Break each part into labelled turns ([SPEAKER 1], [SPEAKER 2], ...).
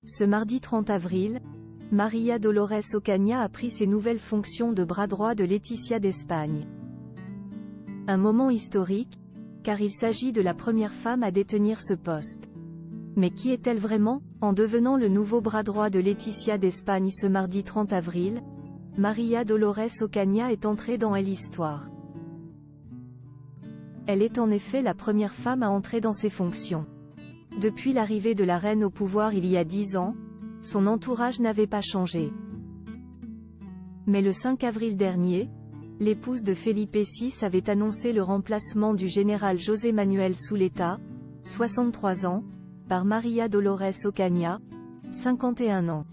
[SPEAKER 1] Ce mardi 30 avril, María Dolores Ocaña a pris ses nouvelles fonctions de bras droit de Leticia d'Espagne. Un moment historique, car il s'agit de la première femme à détenir ce poste. Mais qui est-elle vraiment? En devenant le nouveau bras droit de Leticia d'Espagne ce mardi 30 avril, María Dolores Ocaña est entrée dans l'histoire. Elle est en effet la première femme à entrer dans ses fonctions. Depuis l'arrivée de la reine au pouvoir il y a 10 ans, son entourage n'avait pas changé. Mais le 5 avril dernier, l'épouse de Felipe VI avait annoncé le remplacement du général José Manuel Zuleta, 63 ans, par María Dolores Ocaña, 51 ans.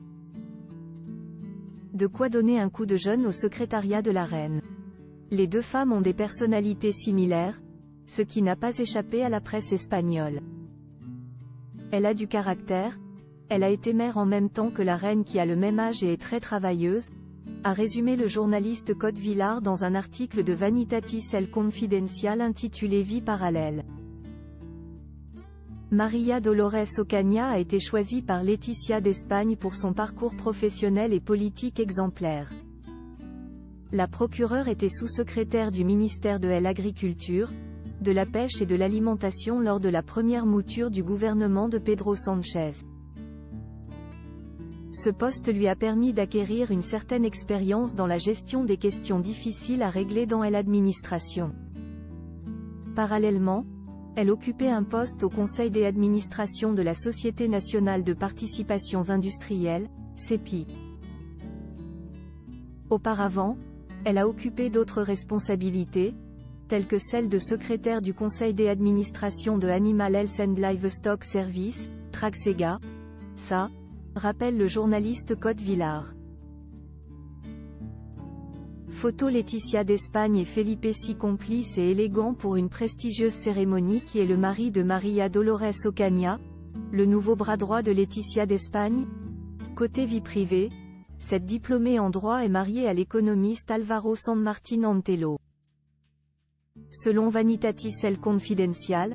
[SPEAKER 1] De quoi donner un coup de jeune au secrétariat de la reine. Les deux femmes ont des personnalités similaires, ce qui n'a pas échappé à la presse espagnole. Elle a du caractère, elle a été mère en même temps que la reine qui a le même âge et est très travailleuse, a résumé le journaliste Cote Villar dans un article de Vanitatis El Confidencial intitulé Vie parallèle. María Dolores Ocaña a été choisie par Leticia d'Espagne pour son parcours professionnel et politique exemplaire. La procureure était sous-secrétaire du ministère de l'Agriculture, de la Pêche et de l'Alimentation lors de la première mouture du gouvernement de Pedro Sánchez. Ce poste lui a permis d'acquérir une certaine expérience dans la gestion des questions difficiles à régler dans l'administration. Parallèlement, elle occupait un poste au conseil d'administration de la Société nationale de participations industrielles, SEPI. Auparavant, elle a occupé d'autres responsabilités, telles que celle de secrétaire du conseil d'administration de Animal Health and Livestock Service, Traxega. Ça, rappelle le journaliste Cote Villar. Photo Leticia d'Espagne et Felipe VI complices et élégants pour une prestigieuse cérémonie qui est le mari de María Dolores Ocaña, le nouveau bras droit de Leticia d'Espagne. Côté vie privée, cette diplômée en droit est mariée à l'économiste Álvaro San Martín Antelo. Selon Vanitatis El Confidencial,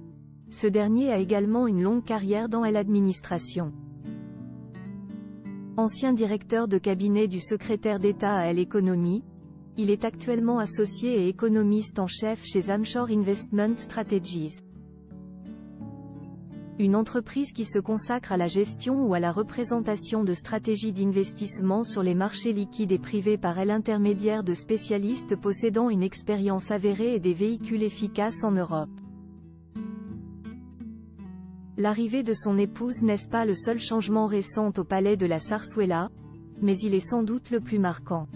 [SPEAKER 1] ce dernier a également une longue carrière dans l'administration. Ancien directeur de cabinet du secrétaire d'État à l'économie, il est actuellement associé et économiste en chef chez Amshore Investment Strategies. Une entreprise qui se consacre à la gestion ou à la représentation de stratégies d'investissement sur les marchés liquides et privés par l'intermédiaire de spécialistes possédant une expérience avérée et des véhicules efficaces en Europe. L'arrivée de son épouse n'est pas le seul changement récent au palais de la Zarzuela, mais il est sans doute le plus marquant.